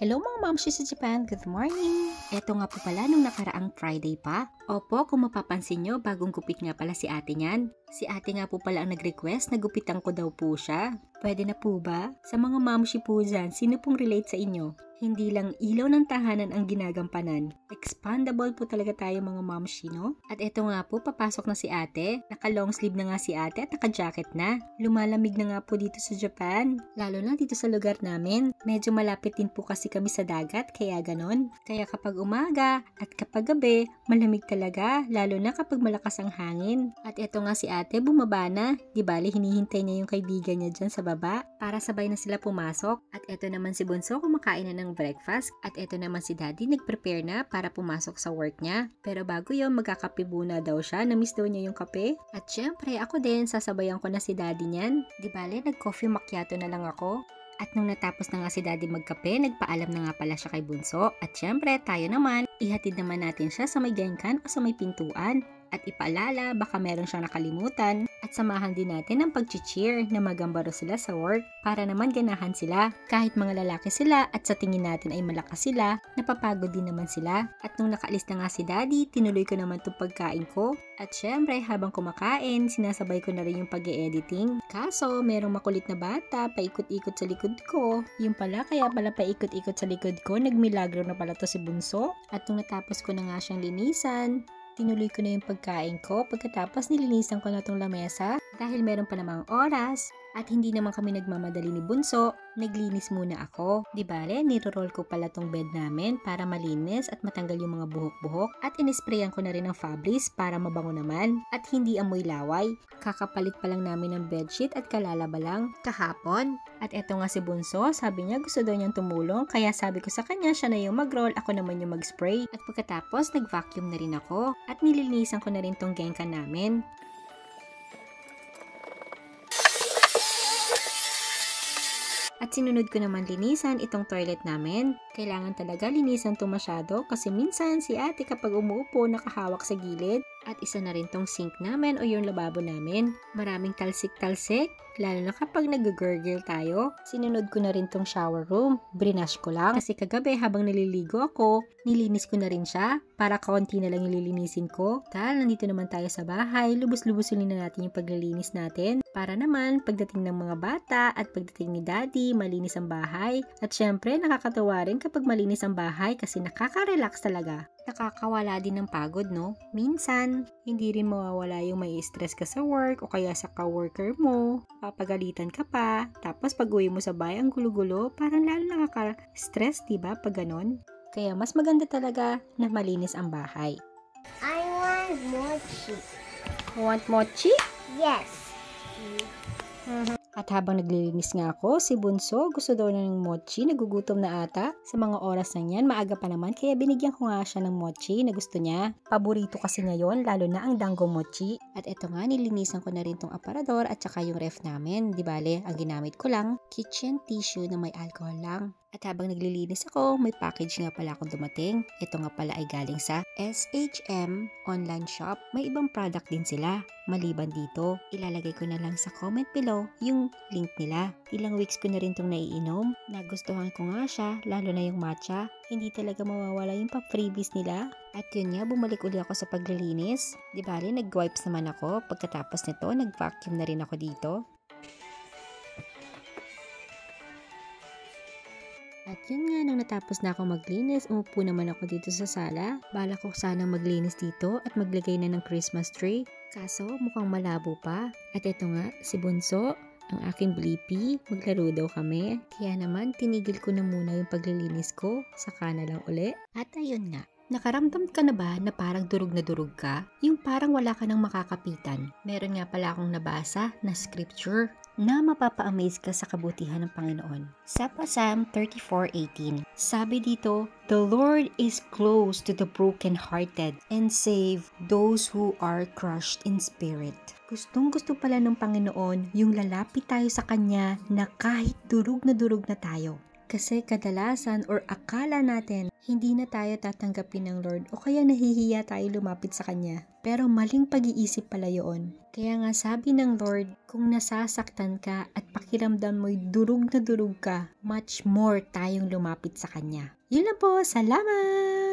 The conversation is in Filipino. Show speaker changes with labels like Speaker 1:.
Speaker 1: Hello mga mamshi sa Japan, good morning! Eto nga po pala nung nakaraang Friday pa. Opo, kung mapapansin nyo, bagong gupit nga pala si ate niyan. Si ate nga po pala ang nag-request na gupitan ko daw po siya. Pwede na po ba? Sa mga mamshi po dyan, sino pong relate sa inyo? Hindi lang ilaw ng tahanan ang ginagampanan. Expandable po talaga tayo mga mamshi, no? At eto nga po, papasok na si ate. Naka-long sleeve na nga si ate at naka-jacket na. Lumalamig na nga po dito sa Japan. Lalo na dito sa lugar namin. Medyo malapit din po kasi kami sa dagat, kaya ganon. Kaya kapag umaga at kapag gabi, malamig talaga. Lalo na kapag malakas ang hangin. At eto nga si ate, bumaba na. Di bali, hinihintay niya yung kaibigan niya dyan sa baba para sabay na sila pumasok. At eto naman si Bunso, kumakain na ng breakfast. At eto naman si Daddy, nag-prepare na para pumasok sa work niya. Pero bago yun, magkakape muna daw siya. Na-miss daw niya yung kape. At syempre, ako din, sasabayan ko na si Daddy niyan. Di bale, nag-coffee macchiato na lang ako. At nung natapos na nga si Daddy magkape, nagpaalam na nga pala siya kay Bunso. At syempre, tayo naman, ihatid naman natin siya sa may genkan o sa may pintuan. At ipaalala, baka meron siyang nakalimutan. At samahan din natin ang pag-cheer na magambaro sila sa work para naman ganahan sila. Kahit mga lalaki sila at sa tingin natin ay malakas sila, napapagod din naman sila. At nung nakaalis na nga si Daddy, tinuloy ko naman itong pagkain ko. At syempre, habang kumakain, sinasabay ko na rin yung pag-e-editing. Kaso, merong makulit na bata, paikot-ikot sa likod ko. Yung pala, kaya pala paikot-ikot sa likod ko, nagmilagro na pala to si Bunso. At nung natapos ko na nga siyang linisan, tinuloy ko na yung pagkain ko. Pagkatapos nilinisan ko na tong lamesa dahil meron pa namang oras at hindi naman kami nagmamadali ni Bunso, naglinis muna ako. Di bale, niroroll ko pala tong bed namin para malinis at matanggal yung mga buhok-buhok at inisprayan ko na rin ng Fabris para mabango naman at hindi amoy laway. Kakapalit pa lang namin ng bedsheet at kalalaba lang kahapon. At eto nga si Bunso, sabi niya gusto daw niyang tumulong kaya sabi ko sa kanya siya na yung mag-roll, ako naman yung mag-spray. At pagkatapos nag-vacuum na rin ako at nililinisan ko na rin tong genkan namin. At sinunod ko naman linisan itong toilet namin. Kailangan talaga linisan to masyado kasi minsan si ate kapag umuupo nakahawak sa gilid. At isa na rin tong sink namin o yung lababo namin. Maraming talsik-talsik, lalo na kapag nag-gurgle tayo. Sinunod ko na rin tong shower room. Brinash ko lang kasi kagabi habang naliligo ako, nilinis ko na rin siya para kaunti na lang nililinisin ko. Dahil nandito naman tayo sa bahay, lubos-lubosin na natin yung paglilinis natin. Para naman pagdating ng mga bata at pagdating ni Daddy, malinis ang bahay. At syempre nakakatawa rin kapag malinis ang bahay kasi nakaka-relax talaga. Nakakawala din ng pagod, no? Minsan, hindi rin mawawala yung may stress ka sa work o kaya sa ka-worker mo. Papagalitan ka pa. Tapos pag uwi mo sa bahay, ang gulo-gulo, parang lalo nakaka-stress, diba? Pag ganon. Kaya mas maganda talaga na malinis ang bahay.
Speaker 2: I want mochi.
Speaker 1: Want mochi?
Speaker 2: Yes.
Speaker 1: At habang naglilinis nga ako, si Bunso gusto daw na ng mochi, nagugutom na ata. Sa mga oras na yan, maaga pa naman, kaya binigyan ko nga siya ng mochi na gusto niya. Paborito kasi ngayon, lalo na ang dango mochi. At eto nga, nilinisan ko na rin tong aparador at saka yung ref namin. Di bale, ang ginamit ko lang, kitchen tissue na may alcohol lang. At habang naglilinis ako, may package nga pala akong dumating. Ito nga pala ay galing sa SHM online shop. May ibang product din sila. Maliban dito, ilalagay ko na lang sa comment below yung link nila. Ilang weeks ko na rin itong naiinom. Nagustuhan ko nga siya, lalo na yung matcha. Hindi talaga mawawala yung pa-freebies nila. At yun nga, bumalik uli ako sa paglilinis. Di bali, nag-wipes naman ako. Pagkatapos nito, nag-vacuum na rin ako dito. At yun nga, nang natapos na ako maglinis, umupo naman ako dito sa sala. Bala ko sana maglinis dito at maglagay na ng Christmas tree. Kaso mukhang malabo pa. At eto nga, si Bunso, ang aking Blippi, maglaro daw kami. Kaya naman, tinigil ko na muna yung paglilinis ko. Saka na lang uli. At ayun nga. Nakaramdam ka na ba na parang durog na durog ka? Yung parang wala ka nang makakapitan. Meron nga pala akong nabasa na scripture na mapapa-amaze ka sa kabutihan ng Panginoon. Sa Psalm 34:18, sabi dito, "The Lord is close to the brokenhearted and save those who are crushed in spirit." Gustong-gusto pala ng Panginoon yung lalapit tayo sa Kanya na kahit durog na tayo. Kasi kadalasan or akala natin hindi na tayo tatanggapin ng Lord o kaya nahihiya tayo lumapit sa Kanya. Pero maling pag-iisip pala yun. Kaya nga sabi ng Lord, kung nasasaktan ka at pakiramdam mo'y durug na durug ka, much more tayong lumapit sa Kanya. Yun lang po, salamat!